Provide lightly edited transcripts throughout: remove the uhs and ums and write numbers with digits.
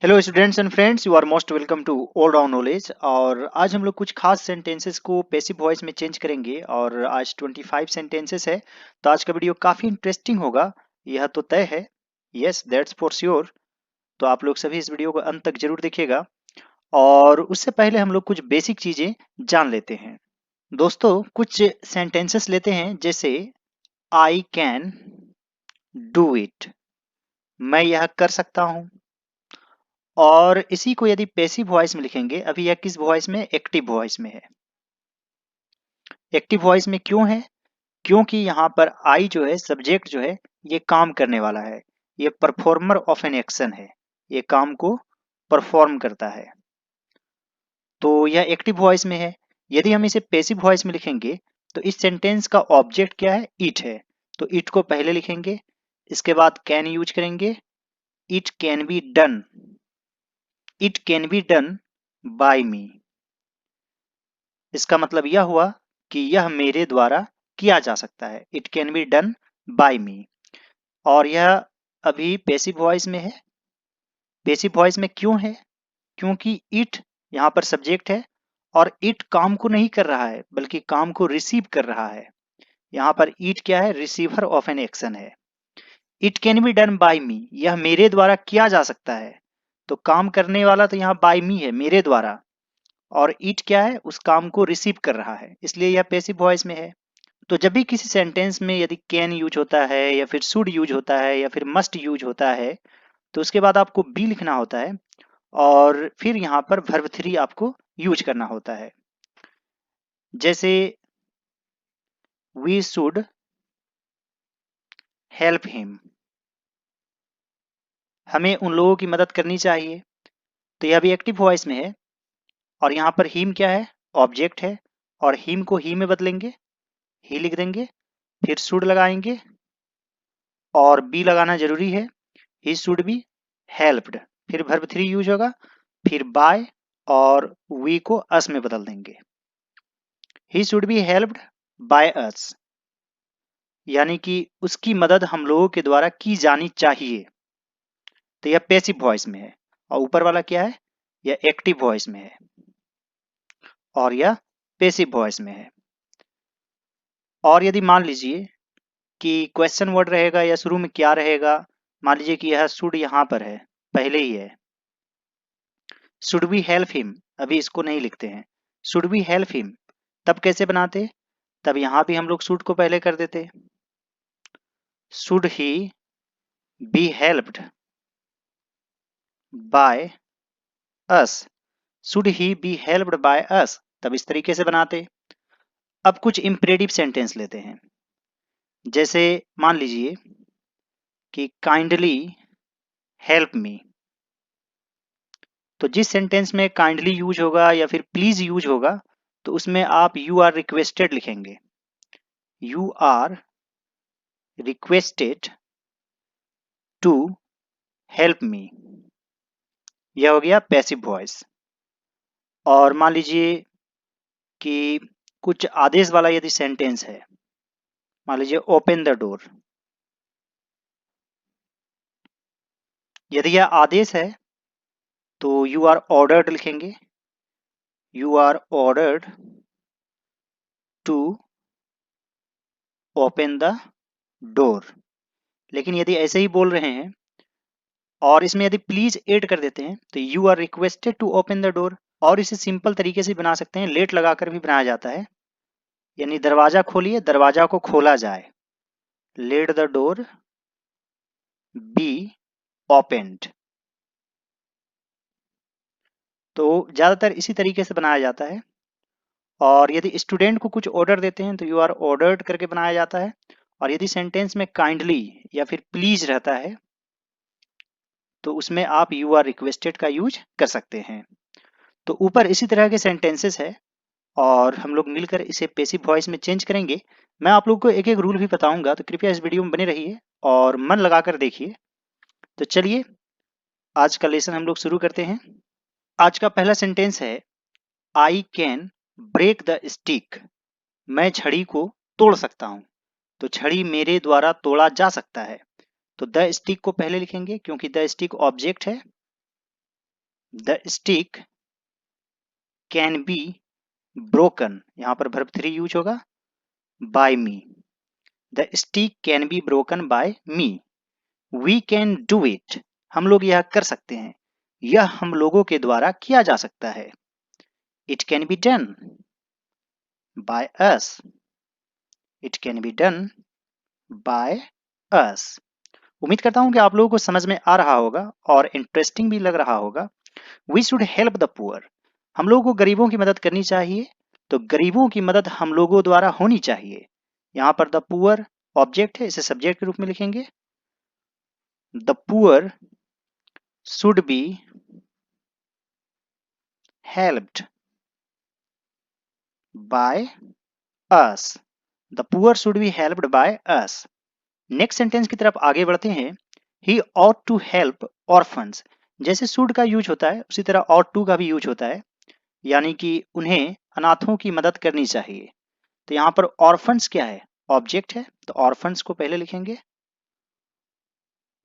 Hello students and friends, you are most welcome to all round knowledge. और आज हम लोग कुछ खास सेंटेंसेस को पैसिव वॉइस में चेंज करेंगे और आज 25 सेंटेंसेस है। तो आज का वीडियो काफ़ी इंटरेस्टिंग होगा, यह तो तय है। Yes, that's for sure. तो आप लोग सभी इस वीडियो को अंत तक जरूर देखिएगा। और उससे पहले हम लोग कुछ बेसिक चीज़ें जान लेते हैं। दोस्तों, कुछ सेंटेंसेस लेते हैं, जैसे आई कैन डू इट, मैं यह कर सकता हूँ। और इसी को यदि पैसिव वॉइस में लिखेंगे, अभी यह किस वॉइस में, एक्टिव वॉइस में है। एक्टिव वॉइस में क्यों है? क्योंकि यहाँ पर आई जो है, सब्जेक्ट जो है, ये काम करने वाला है, ये परफॉर्मर ऑफ एन एक्शन है, ये काम को परफॉर्म करता है। तो यह एक्टिव वॉइस में है। यदि हम इसे पैसिव वॉइस में लिखेंगे तो इस सेंटेंस का ऑब्जेक्ट क्या है, इट है। तो इट को पहले लिखेंगे, इसके बाद कैन यूज करेंगे। It can be done, it can be done by me. इसका मतलब यह हुआ कि यह मेरे द्वारा किया जा सकता है। It can be done by me. और यह अभी पैसिव वॉइस में है। पैसिव वॉइस में क्यों है? क्योंकि इट यहाँ पर सब्जेक्ट है और इट काम को नहीं कर रहा है बल्कि काम को रिसीव कर रहा है। यहाँ पर इट क्या है, रिसीवर ऑफ एन एक्शन है। It can be done by me, यह मेरे द्वारा किया जा सकता है। तो काम करने वाला तो यहाँ बाय मी है, मेरे द्वारा। और इट क्या है, उस काम को रिसीव कर रहा है, इसलिए यह पैसिव वॉइस में है। तो जब भी किसी सेंटेंस में यदि कैन यूज होता है या फिर शुड यूज होता है या फिर मस्ट यूज होता है, तो उसके बाद आपको बी लिखना होता है और फिर यहाँ पर वर्ब थ्री आपको यूज करना होता है। जैसे वी शुड हेल्प हिम, हमें उन लोगों की मदद करनी चाहिए। तो यह भी एक्टिव वॉइस में है। और यहाँ पर हिम क्या है, ऑब्जेक्ट है। और हिम को ही में बदलेंगे, ही लिख देंगे, फिर शुड लगाएंगे और बी लगाना जरूरी है। ही शुड बी हेल्प्ड, फिर वर्ब थ्री यूज होगा, फिर बाय और वी को अस में बदल देंगे। He should be helped by us, यानी कि उसकी मदद हम लोगों के द्वारा की जानी चाहिए। तो यह पैसिव वॉइस में है। और ऊपर वाला क्या है, यह एक्टिव वॉइस में है और यह पैसिव वॉइस में है। और यदि मान लीजिए कि क्वेश्चन वर्ड रहेगा या शुरू में क्या रहेगा, मान लीजिए कि यह शुड यहाँ पर है, पहले ही है। शुड वी हेल्प हिम, अभी इसको नहीं लिखते हैं। शुड वी हेल्प हिम, तब कैसे बनाते? तब यहां भी हम लोग शुड को पहले कर देते। Should he B helped by us, should he B helped by us, तब इस तरीके से बनाते। अब कुछ इंपरेटिव सेंटेंस लेते हैं। जैसे मान लीजिए कि काइंडली हेल्प मी। तो जिस सेंटेंस में काइंडली यूज होगा या फिर प्लीज यूज होगा, तो उसमें आप यू आर रिक्वेस्टेड लिखेंगे। You are requested to help me, यह हो गया पैसिव वॉइस। और मान लीजिए कि कुछ आदेश वाला यदि सेंटेंस है, मान लीजिए ओपन द डोर। यदि यह आदेश है तो यू आर ऑर्डर्ड लिखेंगे। You are ordered to open the door. लेकिन यदि ऐसे ही बोल रहे हैं और इसमें यदि प्लीज ऐड कर देते हैं, तो you are requested to open the door. और इसे सिंपल तरीके से बना सकते हैं, लेट लगाकर भी बनाया जाता है। यानी दरवाजा खोलिए, दरवाजा को खोला जाए। Late the door be opened. तो ज्यादातर इसी तरीके से बनाया जाता है। और यदि स्टूडेंट को कुछ ऑर्डर देते हैं तो यू आर ऑर्डर्ड करके बनाया जाता है। और यदि सेंटेंस में काइंडली या फिर प्लीज रहता है तो उसमें आप यू आर रिक्वेस्टेड का यूज कर सकते हैं। तो ऊपर इसी तरह के सेंटेंसेस है और हम लोग मिलकर इसे पैसिव वॉइस में चेंज करेंगे। मैं आप लोग को एक एक रूल भी बताऊंगा, तो कृपया इस वीडियो में बने रहिए और मन लगाकर देखिए। तो चलिए आज का लेसन हम लोग शुरू करते हैं। आज का पहला सेंटेंस है, I can break the stick, मैं छड़ी को तोड़ सकता हूं। तो छड़ी मेरे द्वारा तोड़ा जा सकता है। तो द स्टिक को पहले लिखेंगे क्योंकि द स्टिक ऑब्जेक्ट है। The stick can be broken, यहां पर वर्ब 3 यूज होगा, by me. The stick can be broken by me. We can do it, हम लोग यह कर सकते हैं, यह हम लोगों के द्वारा किया जा सकता है। It can be done by us, it can be done by us. उम्मीद करता हूं कि आप लोगों को समझ में आ रहा होगा और इंटरेस्टिंग भी लग रहा होगा। We should help the poor, हम लोगों को गरीबों की मदद करनी चाहिए, तो गरीबों की मदद हम लोगों द्वारा होनी चाहिए। यहां पर द पुअर ऑब्जेक्ट है, इसे सब्जेक्ट के रूप में लिखेंगे। The poor should be helped by us, the poor should be helped by us. Next sentence की तरफ आगे बढ़ते हैं। ही ought टू हेल्प ऑर्फन्स, जैसे शुड का यूज होता है उसी तरह ought टू का भी यूज होता है, यानी कि उन्हें अनाथों की मदद करनी चाहिए। तो यहाँ पर ऑर्फन्स क्या है, ऑब्जेक्ट है, तो ऑर्फन्स को पहले लिखेंगे।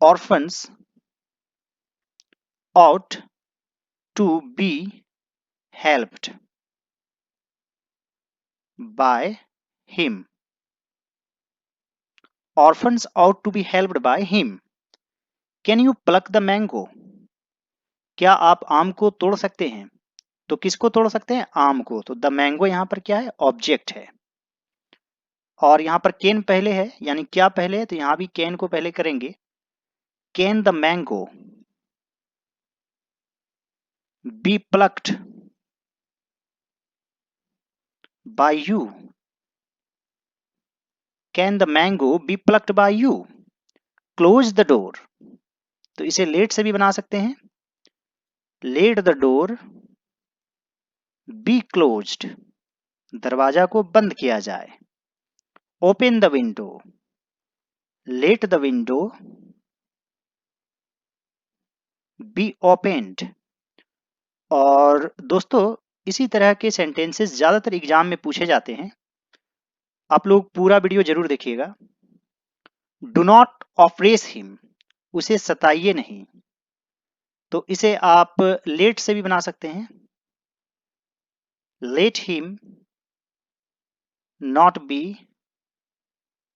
Orphans ought to be helped by him, orphans ought to be helped by him. Can you pluck the mango, क्या आप आम को तोड़ सकते हैं, तो किसको तोड़ सकते हैं, आम को, तो द मैंगो यहाँ पर क्या है, ऑब्जेक्ट है। और यहाँ पर कैन पहले है, यानी क्या पहले है, तो यहाँ भी कैन को पहले करेंगे। Can the mango be plucked by you, can the mango be plucked by you. Close the door, तो इसे लेट से भी बना सकते हैं। Let the door be closed, दरवाजा को बंद किया जाए। Open the window, let the window be opened. और दोस्तों इसी तरह के सेंटेंसेस ज्यादातर एग्जाम में पूछे जाते हैं, आप लोग पूरा वीडियो जरूर देखिएगा। डू नॉट ऑप्रेस हिम, उसे सताइए नहीं, तो इसे आप लेट से भी बना सकते हैं। Let him not be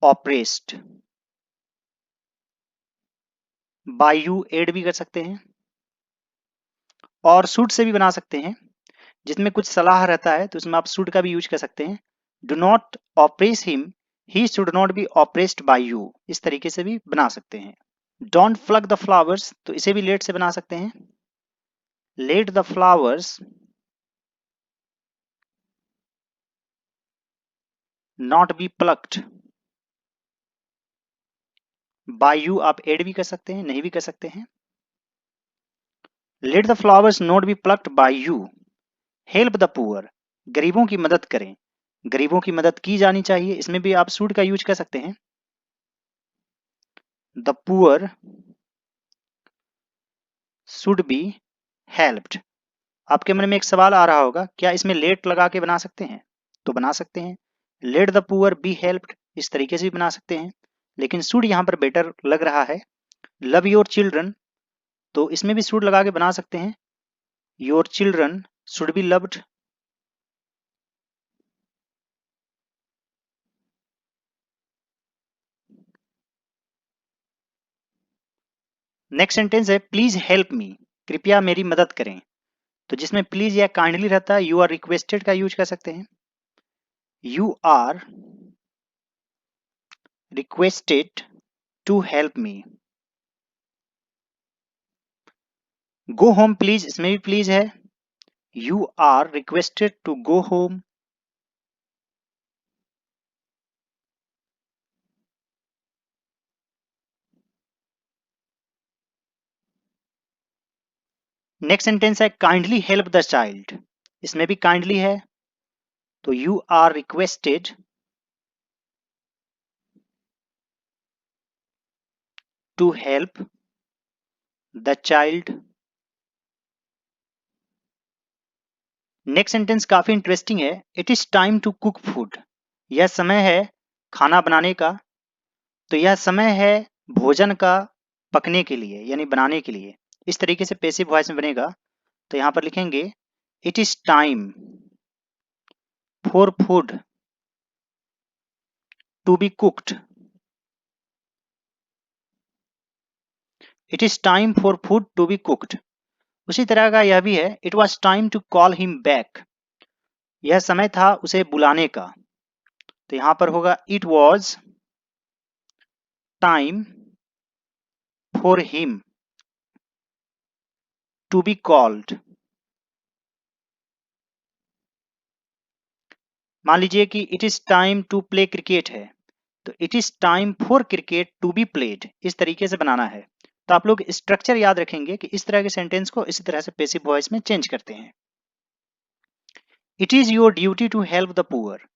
oppressed, by you add भी कर सकते हैं। और शुड से भी बना सकते हैं, जिसमें कुछ सलाह रहता है तो उसमें आप शुड का भी यूज कर सकते हैं। Do not oppress him, he should not be oppressed by you, इस तरीके से भी बना सकते हैं। डोंट प्लग द फ्लावर्स, तो इसे भी लेट से बना सकते हैं। Let the flowers not be plucked by you, आप एड भी कर सकते हैं, नहीं भी कर सकते हैं। Let the flowers not be plucked by you, help the poor, गरीबों की मदद करें, गरीबों की मदद की जानी चाहिए, इसमें भी आप शुड का यूज कर सकते हैं। The poor should be helped. आपके मन में एक सवाल आ रहा होगा, क्या इसमें लेट लगा के बना सकते हैं, तो बना सकते हैं। Let the poor be helped, इस तरीके से भी बना सकते हैं, लेकिन शुड यहां पर बेटर लग रहा है। लव योर चिल्ड्रन, तो इसमें भी शुड लगा के बना सकते हैं। Your children should be loved. Next sentence है प्लीज हेल्प मी, कृपया मेरी मदद करें, तो जिसमें प्लीज या काइंडली रहता है, यू आर रिक्वेस्टेड का यूज कर सकते हैं। You are requested to help me. Go home please, इसमें भी प्लीज है। You are requested to go home. Next sentence है काइंडली हेल्प द चाइल्ड, इसमें भी काइंडली है, तो you are requested to help the child. Next sentence काफी interesting है। It is time to cook food, यह समय है खाना बनाने का, तो यह समय है भोजन का पकने के लिए, यानी बनाने के लिए। इस तरीके से पैसिव वॉइस में बनेगा, तो यहाँ पर लिखेंगे it is time for food to be cooked. It is time for food to be cooked. उसी तरह का यह भी है, it was time to call him back. यह समय था उसे बुलाने का। तो यहां पर होगा it was time for him to be called. मान लीजिए कि it is time to play cricket है, तो it is time for cricket to be played. इस तरीके से बनाना है। तो आप लोग स्ट्रक्चर याद रखेंगे कि इस तरह के सेंटेंस को इसी तरह से पैसिव वॉइस में चेंज करते हैं। It is your duty to help the poor.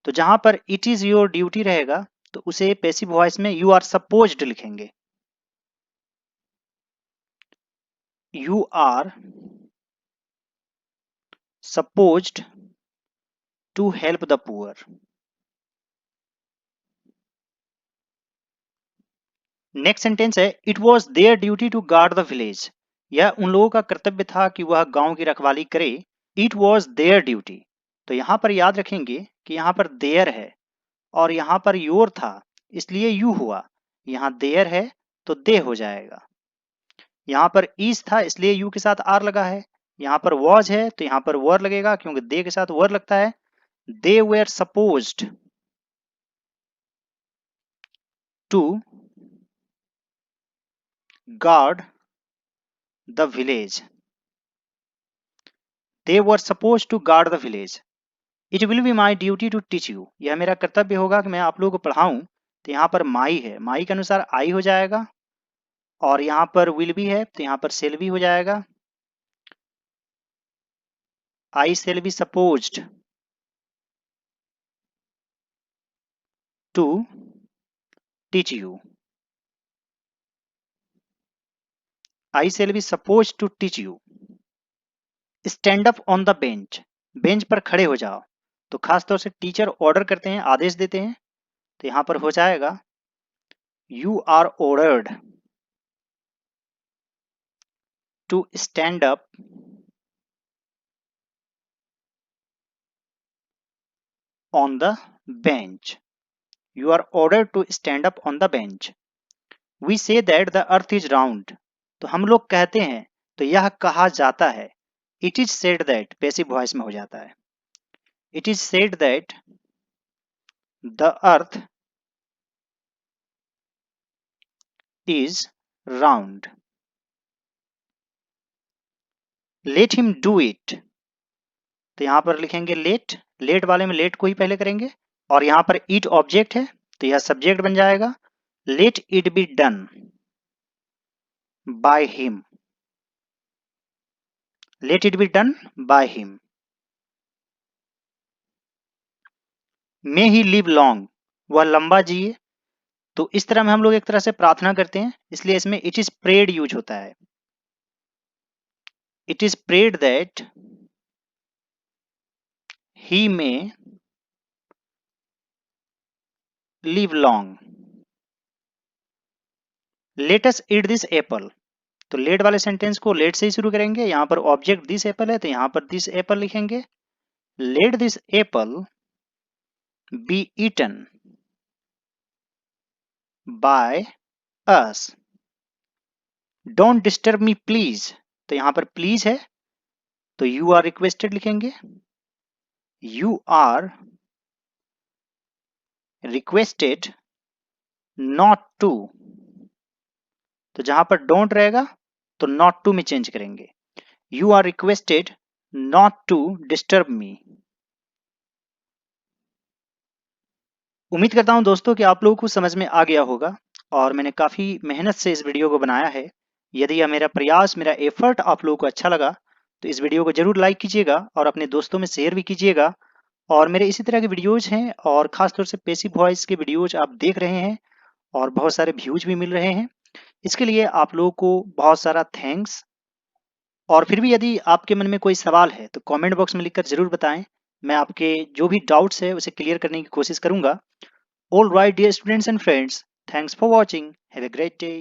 तो जहां पर इट इज योर ड्यूटी रहेगा तो उसे पैसिव वॉइस में यू आर सपोज्ड लिखेंगे। You are supposed to help the poor. Next sentence है it was their duty to guard the village. यह उन लोगों का कर्तव्य था कि वह गांव की रखवाली करे। It was their duty. तो यहां पर याद रखेंगे कि यहां पर देयर है और यहां पर योर था, इसलिए यू हुआ। यहां देयर है तो दे हो जाएगा। यहां पर इज था इसलिए यू के साथ आर लगा है। यहां पर वॉज है तो यहां पर वर लगेगा क्योंकि दे के साथ वर लगता है। They were supposed to guard the village. They were suppose to guard the village. It will be my duty to teach you. यह मेरा कर्तव्य होगा कि मैं आप लोगों को पढ़ाऊं। तो यहाँ पर माई है, माई के अनुसार आई हो जाएगा और यहाँ पर विल भी है तो यहाँ पर सेल भी हो जाएगा। I shall be supposed to teach you. I shall be suppose to teach you. Stand up on the bench. Bench पर खड़े हो जाओ। तो खासतौर से टीचर ऑर्डर करते हैं, आदेश देते हैं। तो यहाँ पर हो जाएगा you are ordered to stand up on the bench. You are ordered to stand up on the bench. We say that the earth is round. तो हम लोग कहते हैं, तो यह कहा जाता है। It is said that passive voice में हो जाता है। It is said that the earth is round. Let him do it. तो यहां पर लिखेंगे लेट। लेट वाले में लेट को ही पहले करेंगे और यहां पर इट ऑब्जेक्ट है तो यह सब्जेक्ट बन जाएगा। Let it be done by him. Let it be done by him. May he live long. वह लंबा जिए। तो इस तरह में हम लोग एक तरह से प्रार्थना करते हैं, इसलिए इसमें इट इज प्रेड यूज होता है। It is prayed that he may live long. Let us eat this apple. तो लेट वाले सेंटेंस को लेट से ही शुरू करेंगे। यहां पर ऑब्जेक्ट दिस एप्पल है तो यहां पर दिस एप्पल लिखेंगे। Let this apple be eaten by us. Don't disturb me please. तो यहां पर प्लीज है तो यू आर रिक्वेस्टेड लिखेंगे। You are requested not to. तो जहां पर डोंट रहेगा तो नॉट टू में चेंज करेंगे। You are requested not to disturb me. उम्मीद करता हूं दोस्तों कि आप लोगों को समझ में आ गया होगा और मैंने काफी मेहनत से इस वीडियो को बनाया है। यदि यह मेरा प्रयास, मेरा एफर्ट आप लोगों को अच्छा लगा तो इस वीडियो को जरूर लाइक कीजिएगा और अपने दोस्तों में शेयर भी कीजिएगा। और मेरे इसी तरह के वीडियोज हैं और खासतौर से पैसिव वॉइस के वीडियोज आप देख रहे हैं और बहुत सारे व्यूज भी मिल रहे हैं। इसके लिए आप लोगों को बहुत सारा थैंक्स। और फिर भी यदि आपके मन में कोई सवाल है तो कमेंट बॉक्स में लिखकर जरूर बताएं। मैं आपके जो भी डाउट्स है उसे क्लियर करने की कोशिश करूंगा। All right dear students and friends, thanks for watching. Have a great day.